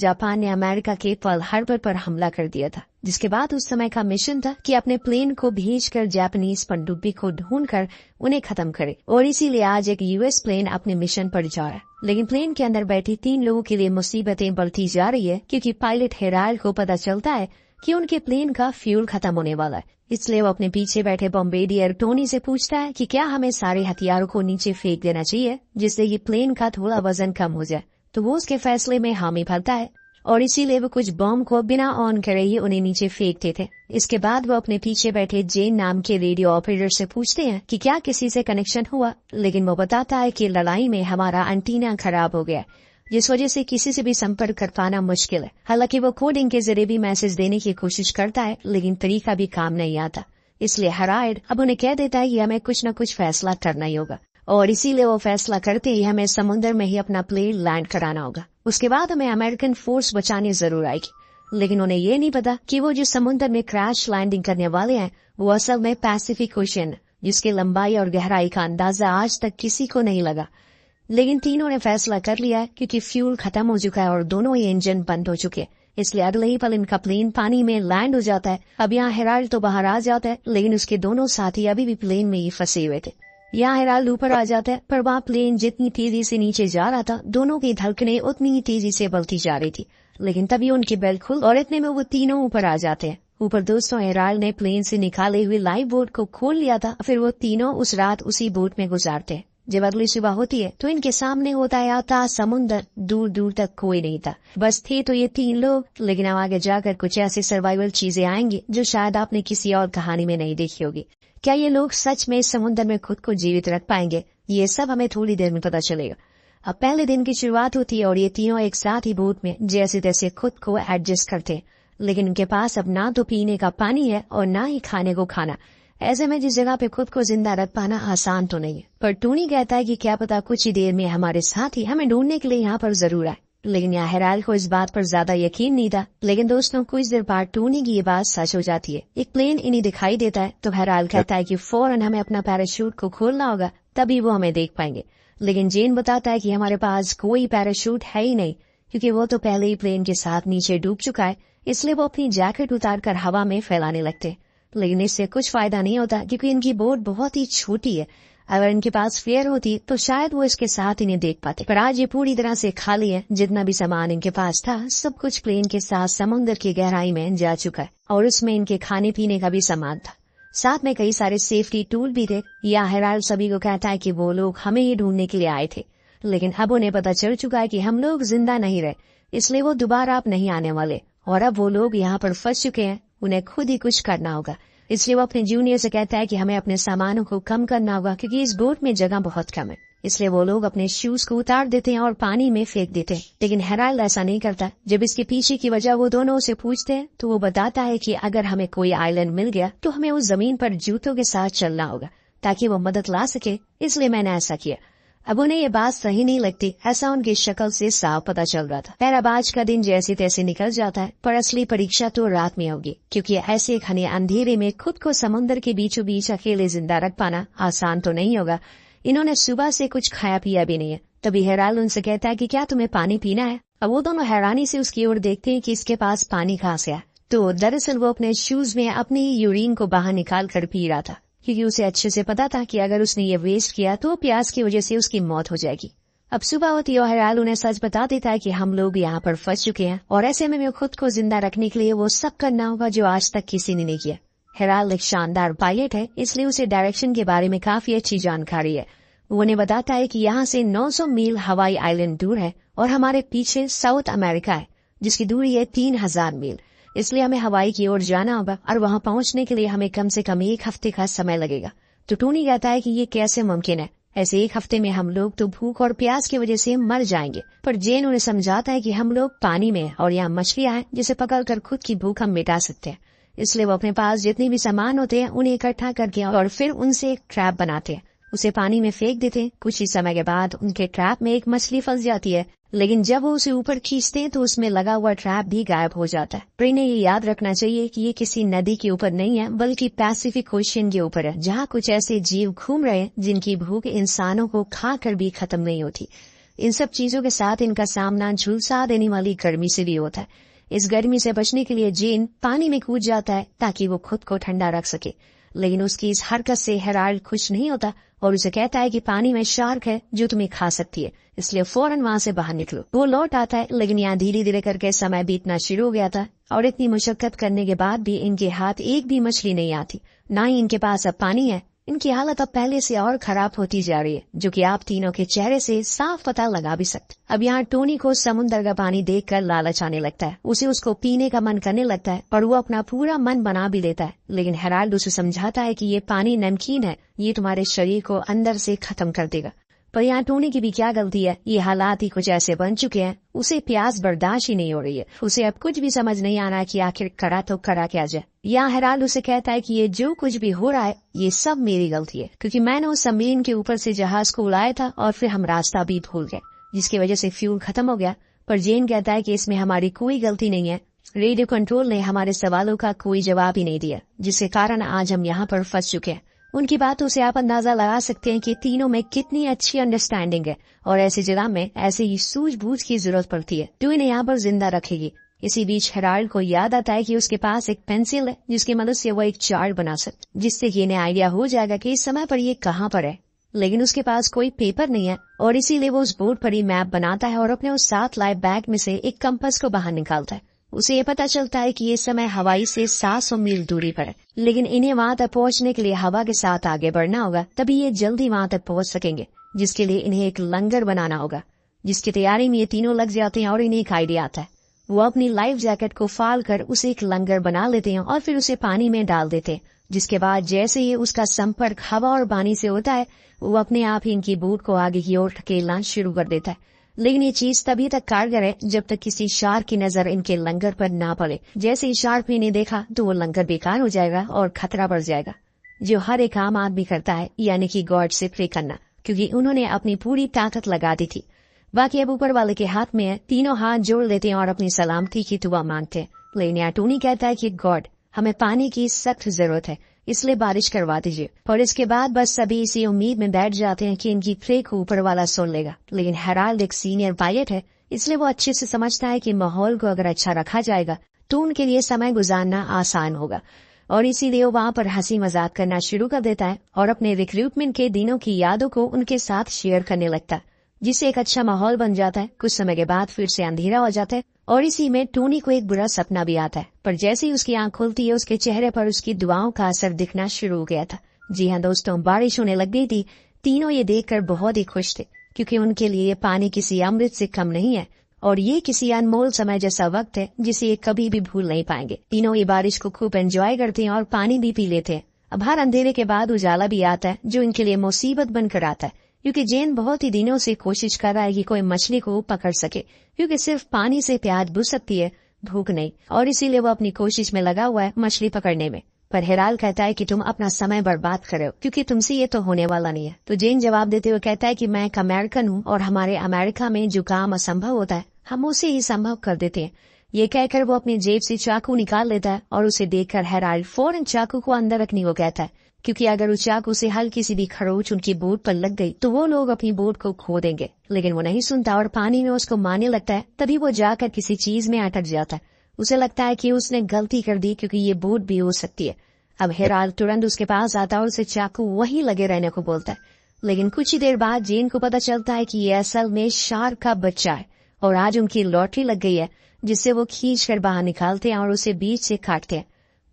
Japan ने America के Pearl Harbor पर हमला कर दिया था, जिसके बाद उस समय का मिशन था कि अपने प्लेन को भेजकर जापानीज पनडुब्बी को ढूंढकर उन्हें खत्म करे। और इसीलिए आज एक यूएस प्लेन अपने मिशन पर जा रहा है, लेकिन प्लेन के अंदर बैठी 3 लोगों के लिए मुसीबतें बढ़ती जा रही है, क्योंकि पायलट हेराल्ड को पता चलता है कि उनके प्लेन का फ्यूल खत्म होने वाला है। इसलिए वो अपने पीछे बैठे बॉम्बेडियर टोनी से पूछता है कि क्या हमें सारे हथियारों को नीचे फेंक देना चाहिए, जिससे ये प्लेन का थोड़ा वजन कम हो जाए। तो वो उसके फैसले में हामी भरता है और इसीलिए वो कुछ बम को बिना ऑन करे ही उन्हें नीचे फेंकते थे। इसके बाद वो अपने पीछे बैठे जेन नाम के रेडियो ऑपरेटर से पूछते हैं कि क्या किसी से कनेक्शन हुआ, लेकिन वो बताता है कि लड़ाई में हमारा एंटीना खराब हो गया, जिस वजह से किसी से भी संपर्क कर पाना मुश्किल है। हालांकि वो कोडिंग के जरिए भी मैसेज देने की कोशिश करता है, लेकिन तरीका भी काम नहीं आता। इसलिए हेराल्ड अब उन्हें कह देता है कि हमें कुछ न कुछ फैसला करना ही होगा, और इसीलिए वो फैसला करते ही हमें समुद्र में ही अपना प्लेन लैंड कराना होगा। उसके बाद हमें अमेरिकन फोर्स बचाने जरूर आएगी, लेकिन उन्हें ये नहीं पता कि वो जो समुद्र में क्रैश लैंडिंग करने वाले हैं वो असल में पैसिफिक ओशन, जिसकी लंबाई और गहराई का अंदाजा आज तक किसी को नहीं लगा। लेकिन तीनों ने फैसला कर लिया है, क्योंकि फ्यूल खत्म हो चुका है और दोनों ही इंजन बंद हो चुके हैं। इसलिए अगले ही पल इनका प्लेन पानी में लैंड हो जाता है। अब यहाँ हेराल्ड तो बाहर आ जाता है, लेकिन उसके दोनों साथी अभी भी प्लेन में ही फंसे हुए थे। यहाँ हेराल्ड ऊपर आ जाता है, पर वहाँ प्लेन जितनी तेजी से नीचे जा रहा था, दोनों की धड़कनें उतनी ही तेजी से बढ़ती जा रही थी। लेकिन तभी उनकी बेल्ट खुल और इतने में वो तीनों ऊपर आ जाते हैं। ऊपर दोस्तों, हेराल्ड ने प्लेन से निकाले हुए लाइफ बोट को खोल लिया था। फिर वो तीनों उस रात उसी बोट में गुजारते हैं। जब अगली सुबह होती है तो इनके सामने होता है आता समुद्र, दूर दूर तक कोई नहीं था। बस थे तो ये 3 लोग, लेकिन अब आगे जाकर कुछ ऐसी सर्वाइवल चीजें आएंगी जो शायद आपने किसी और कहानी में नहीं देखी होगी। क्या ये लोग सच में समुद्र में खुद को जीवित रख पाएंगे, ये सब हमें थोड़ी देर में पता चलेगा। अब पहले दिन की शुरुआत होती है और ये तीनों एक साथ ही बोट में जैसे तैसे खुद को एडजस्ट करते, लेकिन उनके पास अब ना तो पीने का पानी है और ना ही खाने को खाना। ऐसे में जिस जगह पे खुद को जिंदा रख पाना आसान तो नहीं है। पर टोनी कहता है कि क्या पता कुछ ही देर में हमारे साथ ही हमें ढूंढने के लिए यहाँ पर जरूर आए। लेकिन यहाँ हेराल्ड को इस बात पर ज्यादा यकीन नहीं था। लेकिन दोस्तों, कुछ देर बाद टोनी की ये बात सच हो जाती है। एक प्लेन इन्हें दिखाई देता है तो हेराल्ड कहता है कि फौरन हमें अपना पैराशूट को खोलना होगा, तभी वो हमें देख पाएंगे। लेकिन जेन बताता है कि हमारे पास कोई पैराशूट है ही नहीं, क्योंकि वो तो पहले ही प्लेन के साथ नीचे डूब चुका है। इसलिए वो अपनी जैकेट उतार कर हवा में फैलाने लगते। लेकिन इससे कुछ फायदा नहीं होता, क्योंकि इनकी बोट बहुत ही छोटी है। अगर इनके पास फेयर होती तो शायद वो इसके साथ इन्हें देख पाते, पर आज ये पूरी तरह से खाली है। जितना भी सामान इनके पास था सब कुछ प्लेन के साथ समुद्र की गहराई में जा चुका है, और उसमें इनके खाने पीने का भी सामान था। साथ में कई सारे सेफ्टी टूल भी थे। या हेराल्ड सभी को कहता है कि वो लोग हमें ही ढूंढने के लिए आए थे, लेकिन अब उन्हें पता चल चुका है कि हम लोग जिंदा नहीं रहे, इसलिए वो दोबारा अब नहीं आने वाले। और अब वो लोग यहाँ पर फंस चुके हैं, उन्हें खुद ही कुछ करना होगा। इसलिए वो अपने जूनियर से कहता है कि हमें अपने सामानों को कम करना होगा, क्योंकि इस बोट में जगह बहुत कम है। इसलिए वो लोग अपने शूज को उतार देते हैं और पानी में फेंक देते हैं। लेकिन हेराल्ड ऐसा नहीं करता। जब इसके पीछे की वजह वो दोनों से पूछते हैं तो वो बताता है कि अगर हमें कोई आइलैंड मिल गया तो हमें उस जमीन पर जूतों के साथ चलना होगा ताकि वो मदद ला सके, इसलिए मैंने ऐसा किया। अब उन्हें ये बात सही नहीं लगती, ऐसा उनकी शक्ल से साफ पता चल रहा था। खैर, अब आज का दिन जैसे तैसे निकल जाता है, पर असली परीक्षा तो रात में होगी, क्योंकि ऐसे घने अंधेरे में खुद को समुद्र के बीचों बीच अकेले जिंदा रख पाना आसान तो नहीं होगा। इन्होंने सुबह से कुछ खाया पिया भी नहीं है। तभी हेराल्ड उनसे कहता है कि क्या तुम्हें पानी पीना है। अब वो दोनों हैरानी से उसकी ओर देखते हैं कि इसके पास पानी कहाँ से है। तो दरअसल वो अपने शूज में अपनी यूरिन को बाहर निकाल कर पी रहा था, क्योंकि उसे अच्छे से पता था कि अगर उसने ये वेस्ट किया तो प्यास की वजह से उसकी मौत हो जाएगी। अब सुबह होती है और हेराल्ड उन्हें सच बता देता है कि हम लोग यहाँ पर फंस चुके हैं, और ऐसे में खुद को जिंदा रखने के लिए वो सब करना होगा जो आज तक किसी ने नहीं किया। हेराल्ड एक शानदार पायलट है, इसलिए उसे डायरेक्शन के बारे में काफी अच्छी जानकारी है। वो उन्हें बताता है कि यहाँ से 900 मील हवाई आइलैंड दूर है और हमारे पीछे साउथ अमेरिका है, जिसकी दूरी है 3000 मील। इसलिए हमें हवाई की ओर जाना होगा और वहाँ पहुँचने के लिए हमें कम से कम 1 हफ्ते का समय लगेगा। तो टोनी कहता है कि ये कैसे मुमकिन है, ऐसे 1 हफ्ते में हम लोग तो भूख और प्यास की वजह से मर जाएंगे। पर जेन उन्हें समझाता है कि हम लोग पानी में और यहाँ मछलियाँ हैं जिसे पकड़कर खुद की भूख हम मिटा सकते हैं। इसलिए वो अपने पास जितने भी सामान होते हैं उन्हें इकट्ठा करके और फिर उनसे एक ट्रैप बनाते हैं, उसे पानी में फेंक देते हैं। कुछ ही समय के बाद उनके ट्रैप में एक मछली फंस जाती है, लेकिन जब वो उसे ऊपर खींचते हैं तो उसमें लगा हुआ ट्रैप भी गायब हो जाता है। पर इन्हें ये याद रखना चाहिए कि ये किसी नदी के ऊपर नहीं है, बल्कि पैसिफिक ओशियन के ऊपर है, जहाँ कुछ ऐसे जीव घूम रहे हैं जिनकी भूख इंसानों को खाकर भी खत्म नहीं होती। इन सब चीजों के साथ इनका सामना झुलसा देने वाली गर्मी से भी होता है। इस गर्मी से बचने के लिए जेन पानी में कूद जाता है ताकि वो खुद को ठंडा रख सके, लेकिन उसकी इस हरकत से हेराल्ड खुश नहीं होता और उसे कहता है कि पानी में शार्क है जो तुम्हें खा सकती है, इसलिए फौरन वहाँ से बाहर निकलो। वो लौट आता है, लेकिन यहाँ धीरे धीरे करके समय बीतना शुरू हो गया था और इतनी मुशक्कत करने के बाद भी इनके हाथ एक भी मछली नहीं आती, ना ही इनके पास अब पानी है। इनकी हालत अब पहले से और खराब होती जा रही है, जो कि आप तीनों के चेहरे से साफ पता लगा भी सकते। अब यहाँ टोनी को समुद्र का पानी देखकर लालच आने लगता है, उसे उसको पीने का मन करने लगता है और वो अपना पूरा मन बना भी लेता है, लेकिन हेराल्ड उसे समझाता है कि ये पानी नमकीन है, ये तुम्हारे शरीर को अंदर से खत्म कर देगा। पर यहाँ टोनी की भी क्या गलती है, ये हालात ही कुछ ऐसे बन चुके हैं, उसे प्यास बर्दाश्त ही नहीं हो रही है। उसे अब कुछ भी समझ नहीं आना कि आखिर करा तो करा क्या जाए। यहाँ हेराल्ड उसे कहता है कि ये जो कुछ भी हो रहा है ये सब मेरी गलती है, क्योंकि मैंने उस जमीन के ऊपर से जहाज को उड़ाया था और फिर हम रास्ता भी भूल गए, जिसकी वजह से फ्यूल खत्म हो गया। पर जेन कहता है कि इसमें हमारी कोई गलती नहीं है, रेडियो कंट्रोल ने हमारे सवालों का कोई जवाब ही नहीं दिया, जिसके कारण आज हम यहाँ पर फंस चुके हैं। उनकी बातों से आप अंदाजा लगा सकते हैं कि तीनों में कितनी अच्छी अंडरस्टैंडिंग है और ऐसी जगह में ऐसे ही सूझबूझ की जरूरत पड़ती है जो इन्हें यहाँ पर जिंदा रखेगी। इसी बीच हेराल्ड को याद आता है कि उसके पास एक पेंसिल है जिसकी मदद से वो एक चार्ट बना सकता, जिससे कि इन्हें आइडिया हो जाएगा कि इस समय पर ये कहाँ पर है। लेकिन उसके पास कोई पेपर नहीं है और इसीलिए वो उस बोर्ड पर ही मैप बनाता है और अपने उस साथ लाए बैग में से एक कंपास को बाहर निकालता है। उसे ये पता चलता है कि ये समय हवाई से 700 मील दूरी पर है, लेकिन इन्हें वहाँ तक पहुँचने के लिए हवा के साथ आगे बढ़ना होगा, तभी ये जल्दी वहाँ तक पहुँच सकेंगे, जिसके लिए इन्हें एक लंगर बनाना होगा। जिसकी तैयारी में ये तीनों लग जाते हैं और इन्हें एक आइडिया आता है। वो अपनी लाइफ जैकेट को फाड़ कर उसे एक लंगर बना लेते हैं और फिर उसे पानी में डाल देते हैं, जिसके बाद जैसे ही उसका संपर्क हवा और पानी से होता है, वो अपने आप ही इनकी बोट को आगे की ओर ढकेलना शुरू कर देता है। लेकिन ये चीज तभी तक कारगर है जब तक किसी शार्क की नजर इनके लंगर पर ना पड़े। जैसे ही शार्क ने देखा तो वो लंगर बेकार हो जाएगा और खतरा बढ़ जाएगा, जो हर एक आम आदमी करता है, यानी कि गॉड से प्रे करना, क्योंकि उन्होंने अपनी पूरी ताकत लगा दी थी। बाकी अब ऊपर वाले के हाथ में है। तीनों हाथ जोड़ लेते हैं और अपनी सलामती की दुआ मांगते हैं। लेकिन टोनी कहता है कि गॉड, हमें पानी की सख्त जरूरत है, इसलिए बारिश करवा दीजिए। और इसके बाद बस सभी इसी उम्मीद में बैठ जाते हैं कि इनकी प्रे को ऊपर वाला सुन लेगा। लेकिन हेराल्ड एक सीनियर पायलट है, इसलिए वो अच्छे से समझता है कि माहौल को अगर अच्छा रखा जाएगा तो उनके लिए समय गुजारना आसान होगा, और इसीलिए वो वहाँ पर हंसी मजाक करना शुरू कर देता है और अपने रिक्रूटमेंट के दिनों की यादों को उनके साथ शेयर करने लगता है, जिससे एक अच्छा माहौल बन जाता है। कुछ समय के बाद फिर से अंधेरा हो जाता है और इसी में टोनी को एक बुरा सपना भी आता है, पर जैसे ही उसकी आंख खुलती है उसके चेहरे पर उसकी दुआओं का असर दिखना शुरू हो गया था। जी हाँ दोस्तों, बारिश होने लग गई थी। तीनों ये देखकर बहुत ही खुश थे, क्योंकि उनके लिए ये पानी किसी अमृत से कम नहीं है और ये किसी अनमोल समय जैसा वक्त है जिसे ये कभी भी भूल नहीं पाएंगे। तीनों ये बारिश को खूब एंजॉय करते हैं और पानी भी पी लेते हैं। अब हर अंधेरे के बाद उजाला भी आता है, जो इनके लिए मुसीबत बनकर आता है, क्योंकि जेन बहुत ही दिनों से कोशिश कर रहा है कि कोई मछली को पकड़ सके, क्योंकि सिर्फ पानी से प्यास बुझ सकती है, भूख नहीं, और इसीलिए वो अपनी कोशिश में लगा हुआ है मछली पकड़ने में। पर हेराल्ड कहता है कि तुम अपना समय बर्बाद कर रहे हो, क्योंकि तुमसे ये तो होने वाला नहीं है। तो जेन जवाब देते हुए कहता है कि मैं एक अमेरिकन हूँ और हमारे अमेरिका में जो काम असंभव होता है हम उसे ही संभव कर देते हैं। ये कहकर वो अपनी जेब से चाकू निकाल लेता है और उसे देखकर हेराल्ड फौरन चाकू को अंदर रखने को कहता है, क्योंकि अगर उस चाकू से हल्की सी भी खरोच उनकी बोट पर लग गई तो वो लोग अपनी बोट को खो देंगे। लेकिन वो नहीं सुनता और पानी में उसको मारने लगता है। तभी वो जाकर किसी चीज में अटक जाता है। उसे लगता है कि उसने गलती कर दी, क्योंकि ये बोट भी हो सकती है। अब हेराल्ड तुरंत उसके पास आता है और उसे चाकू वहीं लगे रहने को बोलता है। लेकिन कुछ ही देर बाद जेन को पता चलता है कि ये असल में शार्क का बच्चा है और आज उनकी लॉटरी लग गई है, जिससे वो खींच कर बाहर निकालते हैं और उसे बीच से काटते हैं।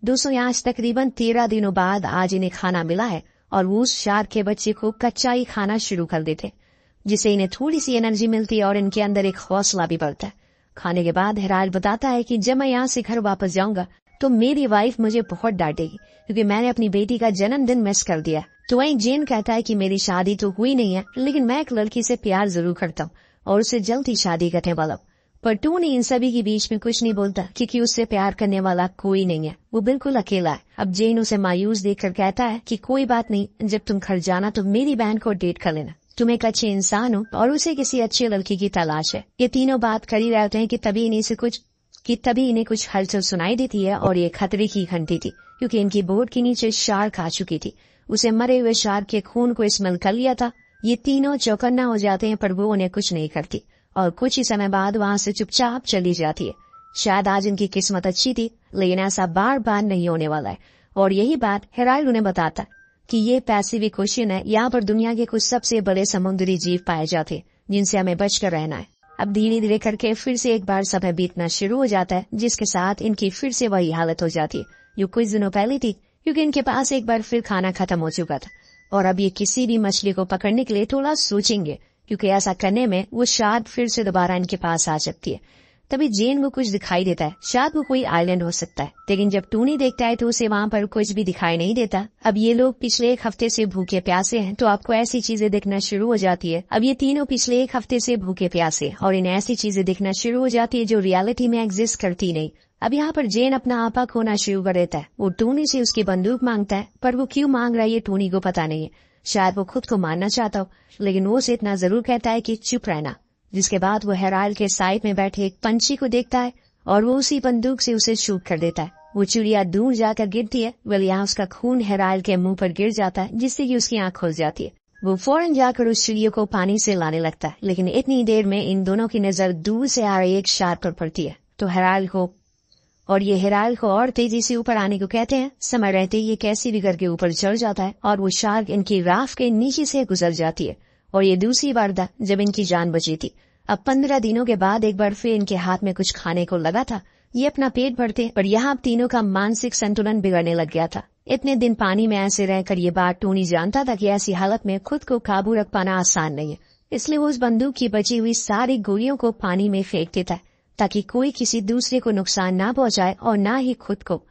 दोस्तों, यहाँ तकरीबन 13 दिनों बाद आज इन्हें खाना मिला है और वो उस शार्क के बच्चे को कच्चा ही खाना शुरू कर देते, जिससे इन्हें थोड़ी सी एनर्जी मिलती है और इनके अंदर एक हौसला भी बढ़ता है। खाने के बाद हेराल्ड बताता है कि जब मैं यहाँ से घर वापस जाऊंगा तो मेरी वाइफ मुझे बहुत डांटेगी, क्योंकि मैंने अपनी बेटी का जन्मदिन मिस कर दिया। तो वहीं जेन कहता है कि मेरी शादी तो हुई नहीं है, लेकिन मैं एक लड़की से प्यार जरूर करता हूँ और उससे जल्द ही शादी करने वाला हूँ। पर टोनी इन सभी के बीच में कुछ नहीं बोलता, क्योंकि उससे प्यार करने वाला कोई नहीं है, वो बिल्कुल अकेला है। अब जेन उसे मायूस देखकर कहता है कि कोई बात नहीं, जब तुम घर जाना तो मेरी बहन को डेट कर लेना, तुम एक अच्छे इंसान हो और उसे किसी अच्छी लड़की की तलाश है। ये तीनों बात कर ही रहते हैं कि तभी इन्हें कुछ हलचल सुनाई देती है और ये खतरे की घंटी थी, क्योंकि इनकी बोट के नीचे शार्क आ चुकी थी। उसे मरे हुए शार्क के खून को स्मेल कर लिया था ये तीनों चौकन्ना हो जाते हैं पर वो उन्हें कुछ नहीं करती और कुछ ही समय बाद वहाँ से चुपचाप चली जाती है। शायद आज इनकी किस्मत अच्छी थी, लेकिन ऐसा बार बार नहीं होने वाला है। और यही बात हेराल्ड उन्हें बताता कि ये पैसिफिक ओशियन है, यहाँ पर दुनिया के कुछ सबसे बड़े समुद्री जीव पाए जाते हैं जिनसे हमें बचकर रहना है। अब धीरे धीरे करके फिर से एक बार समय बीतना शुरू हो जाता है, जिसके साथ इनकी फिर से वही हालत हो जाती है जो कुछ दिनों पहले थी, क्योंकि इनके पास एक बार फिर खाना खत्म हो चुका था और अब ये किसी भी मछली को पकड़ने के लिए थोड़ा सोचेंगे, क्योंकि ऐसा करने में वो शायद फिर से दोबारा इनके पास आ सकती है। तभी जेन को कुछ दिखाई देता है, शायद वो कोई आइलैंड हो सकता है, लेकिन जब टूनी देखता है तो उसे वहाँ पर कुछ भी दिखाई नहीं देता। अब ये लोग पिछले एक हफ्ते से भूखे प्यासे हैं, तो आपको ऐसी चीजें दिखना शुरू हो जाती है। अब ये तीनों पिछले एक हफ्ते से भूखे प्यासे और इन्हें ऐसी चीजें दिखना शुरू हो जाती है जो रियलिटी में एग्जिस्ट करती नहीं। अब यहाँ पर जेन अपना आपा खोना शुरू कर देता है। वो टूनी से उसकी बंदूक मांगता है, पर वो क्यों मांग रहा है ये टूनी को पता नहीं है। शायद वो खुद को मारना चाहता हो, लेकिन वो उसे इतना जरूर कहता है कि चुप रहना। जिसके बाद वो हेराल्ड के साइड में बैठे एक पंछी को देखता है और वो उसी बंदूक से उसे शूट कर देता है। वो चिड़िया दूर जाकर गिरती है, वह यहाँ उसका खून हेराल्ड के मुंह पर गिर जाता है, जिससे कि उसकी आंख खुल जाती है। वो फौरन जाकर उस चिड़िया को पानी से लाने लगता है, लेकिन इतनी देर में इन दोनों की नजर दूर से आ रही एक शार्क पर पड़ती है। तो हेराल्ड को और तेजी से ऊपर आने को कहते हैं। समय रहते ये कैसी भी करके ऊपर चढ़ जाता है और वो शार्क इनकी राफ्ट के नीचे से गुजर जाती है। और ये दूसरी बार था जब इनकी जान बची थी। अब 15 दिनों के बाद एक बार फिर इनके हाथ में कुछ खाने को लगा था। ये अपना पेट भरते, पर यहाँ तीनों का मानसिक संतुलन बिगड़ने लग गया था। इतने दिन पानी में ऐसे रहकर ये बात टोनी जानता था कि ऐसी हालत में खुद को काबू रख पाना आसान नहीं है, इसलिए वो उस बंदूक की बची हुई सारी गोलियों को पानी में फेंक देता है ताकि कोई किसी दूसरे को नुकसान ना पहुंचाए और ना ही खुद को।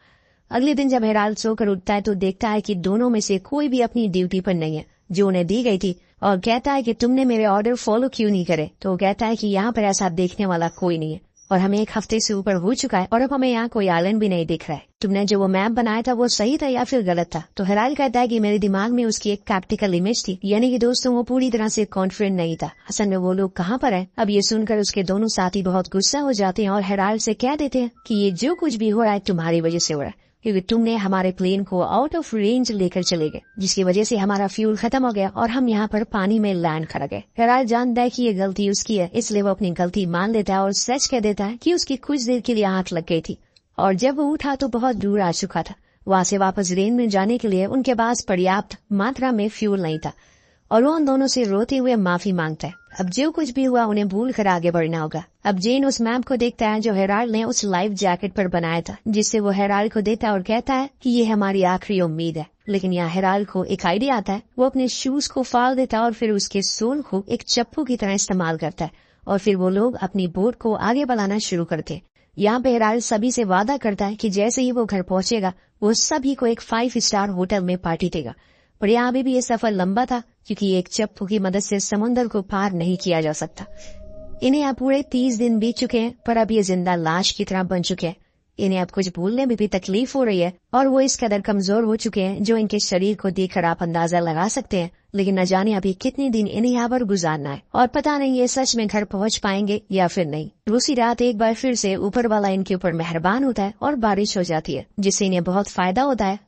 अगले दिन जब हेराल्ड सोकर उठता है तो देखता है कि दोनों में से कोई भी अपनी ड्यूटी पर नहीं है जो उन्हें दी गई थी, और कहता है कि तुमने मेरे ऑर्डर फॉलो क्यों नहीं करे। तो वो कहता है कि यहाँ पर ऐसा देखने वाला कोई नहीं है और हमें एक हफ्ते से ऊपर हो चुका है और अब हमें यहाँ कोई आइलैंड भी नहीं दिख रहा है। तुमने जो वो मैप बनाया था वो सही था या फिर गलत था? तो हेराल्ड कहता है कि मेरे दिमाग में उसकी एक प्रैक्टिकल इमेज थी, यानी कि दोस्तों वो पूरी तरह से कॉन्फिडेंट नहीं था। असल में वो लोग कहाँ पर है? अब ये सुनकर उसके दोनों साथी बहुत गुस्सा हो जाते हैं और हेराल्ड से कह देते हैं कि ये जो कुछ भी हो रहा है तुम्हारी वजह से हो रहा है, क्योंकि तुमने हमारे प्लेन को आउट ऑफ रेंज लेकर चले गए, जिसकी वजह से हमारा फ्यूल खत्म हो गया और हम यहाँ पर पानी में लैंड कर गए। हेराल्ड जानता है कि ये गलती उसकी है, इसलिए वो अपनी गलती मान लेता है और सच कह देता है कि उसकी कुछ देर के लिए आंख लग गई थी और जब वो उठा तो बहुत दूर आ चुका था। वहाँ से वापस रेंज में जाने के लिए उनके पास पर्याप्त मात्रा में फ्यूल नहीं था और वो उन दोनों से रोते हुए माफी मांगता है। अब जो कुछ भी हुआ उन्हें भूल कर आगे बढ़ना होगा। अब जेन उस मैप को देखता है जो हेराल्ड ने उस लाइफ जैकेट पर बनाया था, जिससे वो हेराल्ड को देता है और कहता है कि ये हमारी आखिरी उम्मीद है। लेकिन यहाँ हेराल्ड को एक आइडिया आता है। वो अपने शूज को फाड़ देता है और फिर उसके सोल को एक चप्पू की तरह इस्तेमाल करता है और फिर वो लोग अपनी बोट को आगे बढ़ाना शुरू करते। यहाँ पे हेराल्ड सभी से वादा करता है कि जैसे ही वो घर पहुंचेगा वो सभी को एक 5 स्टार होटल में पार्टी देगा। पर यहाँ भी ये सफर लंबा था, क्योंकि एक चप्पू की मदद से समुद्र को पार नहीं किया जा सकता। इन्हें अब पूरे 30 दिन बीत चुके हैं, पर अब ये जिंदा लाश की तरह बन चुके हैं। इन्हें अब कुछ भूलने में भी तकलीफ हो रही है और वो इस कदर कमजोर हो चुके हैं जो इनके शरीर को देखकर आप अंदाजा लगा सकते हैं। लेकिन न जाने अभी कितने दिन इन्हें यहाँ पर गुजारना है और पता नहीं ये सच में घर पहुँच पाएंगे या फिर नहीं। दूसरी रात एक बार फिर से ऊपर वाला इनके ऊपर मेहरबान होता है और बारिश हो जाती है, जिससे इन्हें बहुत फायदा होता है।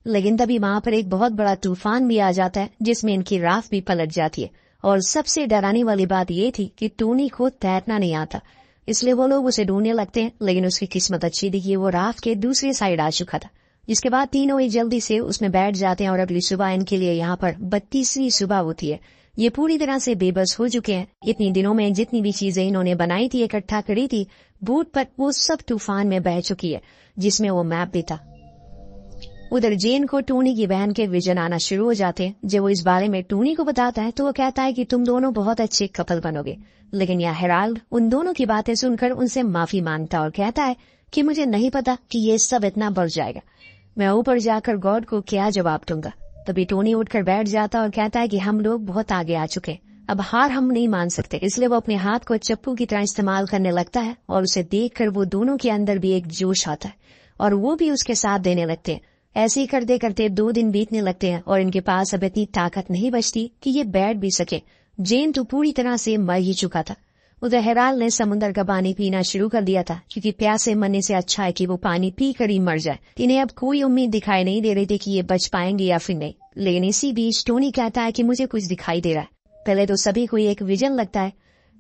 लेकिन तभी वहाँ पर एक बहुत बड़ा तूफान भी आ जाता है, जिसमें इनकी राफ्ट भी पलट जाती है। और सबसे डराने वाली बात ये थी कि टोनी को तैरना नहीं आता, इसलिए वो लोग उसे ढूंढने लगते हैं। लेकिन उसकी किस्मत अच्छी थी कि वो राफ्ट के दूसरी साइड आ चुका था, जिसके बाद तीनों ही जल्दी से उसमें बैठ जाते हैं और अगली सुबह इनके लिए यहाँ पर 32वीं सुबह होती है। ये पूरी तरह से बेबस हो चुके हैं। इतनी दिनों में जितनी भी चीजें इन्होंने बनाई थी, इकट्ठा करी थी बोट पर, वो सब तूफान में बह चुकी है, जिसमें वो मैप भी था। उधर जेन को टोनी की बहन के विजन आना शुरू हो जाते हैं। जब वो इस बारे में टोनी को बताता है तो वो कहता है कि तुम दोनों बहुत अच्छे कपल बनोगे। लेकिन यहाँ हेराल्ड उन दोनों की बातें सुनकर उनसे माफी मांगता और कहता है कि मुझे नहीं पता कि ये सब इतना बढ़ जाएगा, मैं ऊपर जाकर गॉड को क्या जवाब दूंगा। तभी टोनी उठकर बैठ जाता और कहता है कि हम लोग बहुत आगे आ चुके, अब हार हम नहीं मान सकते। इसलिए वो अपने हाथ को चप्पू की तरह इस्तेमाल करने लगता है और उसे देखकर वो दोनों के अंदर भी एक जोश आता है और वो भी उसके साथ देने लगते हैं। ऐसे ही करते करते 2 दिन बीतने लगते हैं और इनके पास अब इतनी ताकत नहीं बचती कि ये बैठ भी सके। जेन तो पूरी तरह से मर ही चुका था। उधर हेराल्ड ने समुद्र का पानी पीना शुरू कर दिया था, क्योंकि प्यासे मरने से अच्छा है कि वो पानी पी कर ही मर जाए। इन्हें अब कोई उम्मीद दिखाई नहीं दे रही थी कि ये बच पाएंगे या फिर नहीं। लेकिन इसी बीच टोनी कहता है कि मुझे कुछ दिखाई दे रहा है। पहले तो सभी को एक विजन लगता है,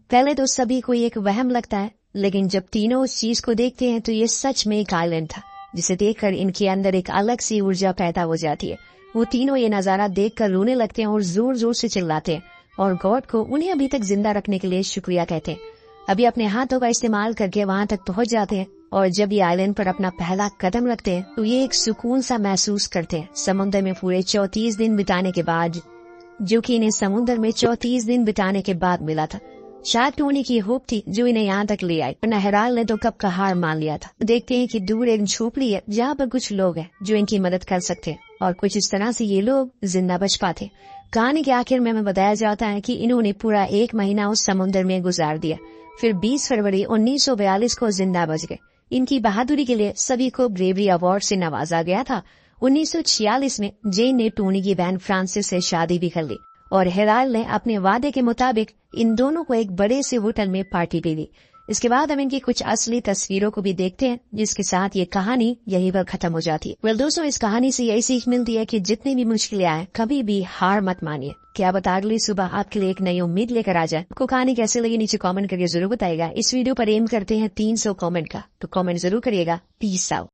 पहले तो सभी को एक वहम लगता है, लेकिन जब तीनों उस चीज को देखते हैं तो ये सच में एक आइलैंड था, जिसे देखकर इनके अंदर एक अलग सी ऊर्जा पैदा हो जाती है। वो तीनों ये नजारा देखकर रोने लगते हैं और जोर जोर से चिल्लाते हैं और गॉड को उन्हें अभी तक जिंदा रखने के लिए शुक्रिया कहते हैं। अभी अपने हाथों का इस्तेमाल करके वहां तक पहुंच जाते हैं और जब ये आइलैंड पर अपना पहला कदम रखते हैं तो ये एक सुकून सा महसूस करते हैं समुद्र में पूरे 34 दिन बिताने के बाद, जो कि इन्हें समुद्र में 34 दिन बिताने के बाद मिला था। शायद टोनी की होप थी जो इन्हें यहाँ तक ले आई, वरना हेराल्ड ने तो कब का हार मान लिया था। देखते हैं कि दूर एक झोपड़ी है जहाँ पर कुछ लोग हैं जो इनकी मदद कर सकते हैं और कुछ इस तरह से ये लोग जिंदा बच पाते। कहानी के आखिर में हमें बताया जाता है कि इन्होंने पूरा 1 महीना उस समुद्र में गुजार दिया, फिर 20 फरवरी 1942 को जिंदा बच गए। इनकी बहादुरी के लिए सभी को ब्रेवरी अवार्ड से नवाजा गया था। 1946 में जेन ने टोनी की बहन फ्रांसिस से शादी भी कर ली और हेराल्ड ने अपने वादे के मुताबिक इन दोनों को एक बड़े से होटल में पार्टी भी दी। इसके बाद हम इनकी कुछ असली तस्वीरों को भी देखते हैं, जिसके साथ ये कहानी यहीं पर खत्म हो जाती है। वेल दोस्तों, इस कहानी से यही सीख मिलती है कि जितनी भी मुश्किलें आए कभी भी हार मत मानिए। क्या बता अगली सुबह आपके लिए एक नई उम्मीद लेकर आ जाए। आपको कहानी कैसे लगी नीचे कमेंट करके जरूर बताइएगा। इस वीडियो पर एम करते हैं 300 कमेंट का, तो कमेंट जरूर करिएगा। Peace out.